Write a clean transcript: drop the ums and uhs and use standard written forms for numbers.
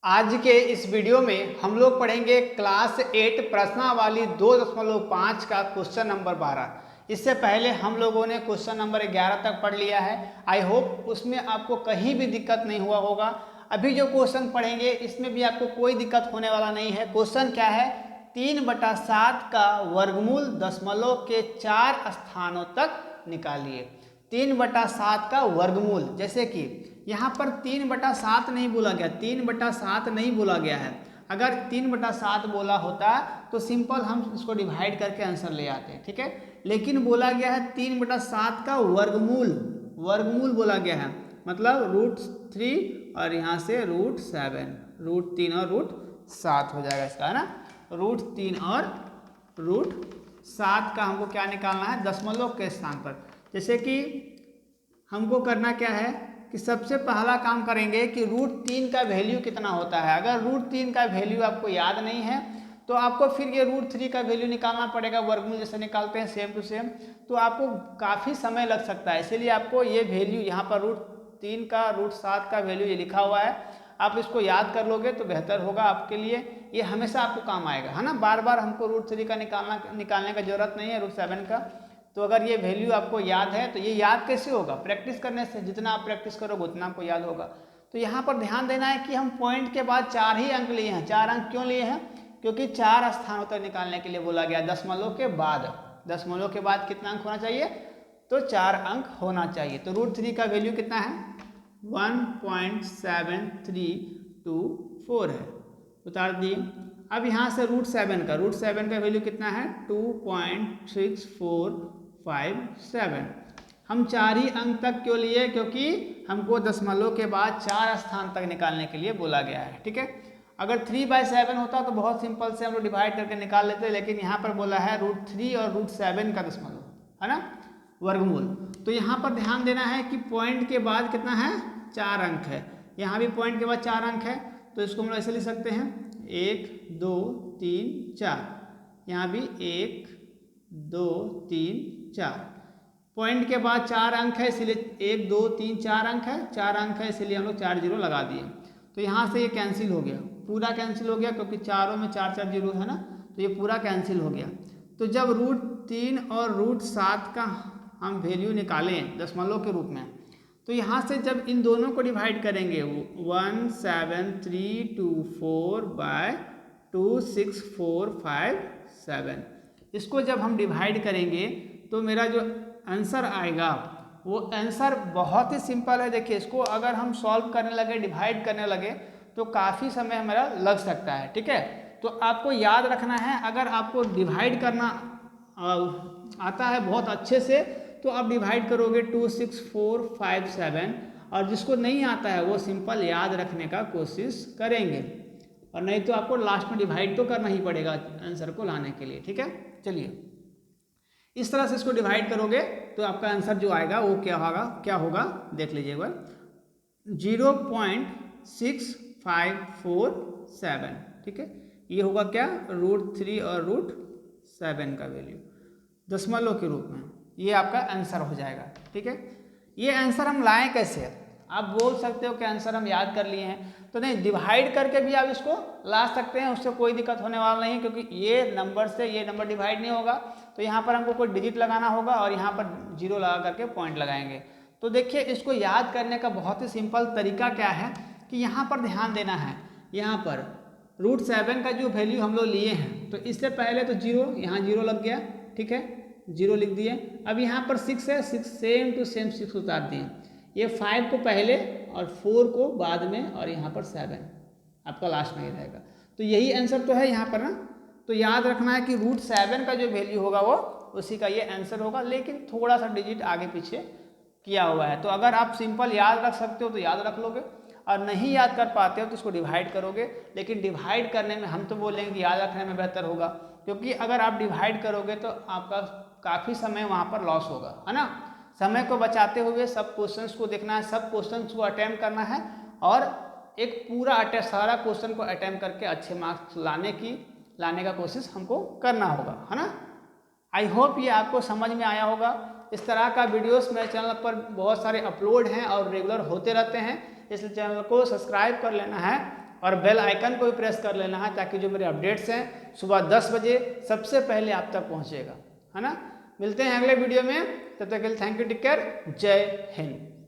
आज के इस वीडियो में हम लोग पढ़ेंगे क्लास 8 प्रश्नावली 2.5 का क्वेश्चन नंबर 12। इससे पहले हम लोगों ने क्वेश्चन नंबर 11 तक पढ़ लिया है। आई होप उसमें आपको कहीं भी दिक्कत नहीं हुआ होगा। अभी जो क्वेश्चन पढ़ेंगे इसमें भी आपको कोई दिक्कत होने वाला नहीं है। क्वेश्चन क्या है, 3/7 का वर्गमूल दशमलव के 4 स्थानों तक निकालिए। 3/7 का वर्गमूल, जैसे कि यहाँ पर 3/7 नहीं बोला गया, 3/7 नहीं बोला गया है। अगर 3/7 बोला होता तो सिंपल हम इसको डिवाइड करके आंसर ले आते हैं, ठीक है। लेकिन बोला गया है 3/7 का वर्गमूल, वर्गमूल बोला गया है, मतलब √3 और यहाँ से √7, √3 और √7 हो जाएगा इसका, है ना। √3 और √7 का हमको क्या निकालना है, दशमलव के स्थान पर। जैसे कि हमको करना क्या है कि सबसे पहला काम करेंगे कि √3 का वैल्यू कितना होता है। अगर √3 का वैल्यू आपको याद नहीं है तो आपको फिर ये √3 का वैल्यू निकालना पड़ेगा, वर्गमूल जैसे निकालते हैं सेम टू सेम, तो आपको काफ़ी समय लग सकता है। इसीलिए आपको ये वैल्यू यहाँ पर √3 का √7 का वैल्यू ये लिखा हुआ है, आप इसको याद कर लोगे तो बेहतर होगा आपके लिए। ये हमेशा आपको काम आएगा, है ना। बार बार हमको √3 का निकालने का जरूरत नहीं है, √7 का। तो अगर ये वैल्यू आपको याद है तो ये याद कैसे होगा, प्रैक्टिस करने से। जितना आप प्रैक्टिस करोगे उतना आपको याद होगा। तो यहाँ पर ध्यान देना है कि हम पॉइंट के बाद 4 ही अंक लिए हैं। 4 अंक क्यों लिए हैं, क्योंकि 4 स्थानों तक निकालने के लिए बोला गया। दशमलव के बाद, दशमलव के बाद कितना अंक होना चाहिए, तो 4 अंक होना चाहिए। तो √3 का वैल्यू कितना है, 1.7324 है, उतार दिए। अब यहाँ से √7 का वैल्यू कितना है, 2.6457। हम 4 ही अंक तक क्यों लिए, क्योंकि हमको दशमलव के बाद 4 स्थान तक निकालने के लिए बोला गया है, ठीक है। अगर 3/7 होता तो बहुत सिंपल से हम लोग डिवाइड करके निकाल लेते, लेकिन यहाँ पर बोला है √3 और √7 का दशमलव, है ना, वर्गमूल। तो यहाँ पर ध्यान देना है कि पॉइंट के बाद कितना है, 4 अंक है। यहाँ भी पॉइंट के बाद 4 अंक है, तो इसको हम लोग ऐसे लिख सकते हैं 1 2 3 4। यहाँ भी 1 2 3 4। पॉइंट के बाद 4 अंक है, इसीलिए 1 2 3 4 अंक है, 4 अंक है, इसीलिए हम लोग 4 जीरो लगा दिए। तो यहाँ से ये कैंसिल हो गया, पूरा कैंसिल हो गया, क्योंकि चारों में 4 4 जीरो है ना, तो ये पूरा कैंसिल हो गया। तो जब √3 और √7 का हम वैल्यू निकालें दशमलव के रूप में, तो यहाँ से जब इन दोनों को डिवाइड करेंगे 17324/26457, इसको जब हम डिवाइड करेंगे तो मेरा जो आंसर आएगा वो आंसर बहुत ही सिंपल है। देखिए, इसको अगर हम सॉल्व करने लगे, डिवाइड करने लगे, तो काफ़ी समय हमारा लग सकता है, ठीक है। तो आपको याद रखना है, अगर आपको डिवाइड करना आता है बहुत अच्छे से तो आप डिवाइड करोगे 26457, और जिसको नहीं आता है वो सिंपल याद रखने का कोशिश करेंगे, और नहीं तो आपको लास्ट में डिवाइड तो करना ही पड़ेगा आंसर को लाने के लिए, ठीक है। चलिए, इस तरह से इसको डिवाइड करोगे तो आपका आंसर जो आएगा वो क्या होगा देख लीजिए एक बार, 0.6547, ठीक है। ये होगा क्या, √3 और √7 का वैल्यू दशमलव के रूप में, ये आपका आंसर हो जाएगा, ठीक है। ये आंसर हम लाएं कैसे, आप बोल सकते हो कि आंसर हम याद कर लिए हैं, तो नहीं, डिवाइड करके भी आप इसको ला सकते हैं, उससे कोई दिक्कत होने वाला नहीं, क्योंकि ये नंबर से ये नंबर डिवाइड नहीं होगा। तो यहाँ पर हमको कोई डिजिट लगाना होगा और यहाँ पर 0 लगा करके पॉइंट लगाएंगे। तो देखिए, इसको याद करने का बहुत ही सिंपल तरीका क्या है कि यहाँ पर ध्यान देना है, यहाँ पर √7 का जो वैल्यू हम लोग लिए हैं, तो इससे पहले तो 0, यहाँ 0 लग गया, ठीक है, 0 लिख दिए। अब यहाँ पर 6 है, 6 सेम टू सेम 6 उतार दिए। ये 5 को पहले और 4 को बाद में, और यहाँ पर 7 आपका लास्ट में ही रहेगा। तो यही आंसर तो है यहाँ पर ना। तो याद रखना है कि √7 का जो वैल्यू होगा वो उसी का ये आंसर होगा, लेकिन थोड़ा सा डिजिट आगे पीछे किया हुआ है। तो अगर आप सिंपल याद रख सकते हो तो याद रख लोगे, और नहीं याद कर पाते हो तो इसको डिवाइड करोगे। लेकिन डिवाइड करने में हम तो बोलेंगे कि याद रखने में बेहतर होगा, क्योंकि अगर आप डिवाइड करोगे तो आपका काफ़ी समय वहाँ पर लॉस होगा, है ना। समय को बचाते हुए सब क्वेश्चंस को देखना है, सब क्वेश्चंस को अटेम्प्ट करना है, और एक पूरा सारा क्वेश्चन को अटेम्प्ट करके अच्छे मार्क्स लाने का कोशिश हमको करना होगा, है ना। आई होप ये आपको समझ में आया होगा। इस तरह का वीडियोस मेरे चैनल पर बहुत सारे अपलोड हैं और रेगुलर होते रहते हैं, इसलिए चैनल को सब्सक्राइब कर लेना है और बेल आइकन को भी प्रेस कर लेना है ताकि जो मेरे अपडेट्स हैं सुबह 10 बजे सबसे पहले आप तक पहुंचेगा, है ना। मिलते हैं अगले वीडियो में, तब तक के लिए थैंक यू, टेक केयर, जय हिंद।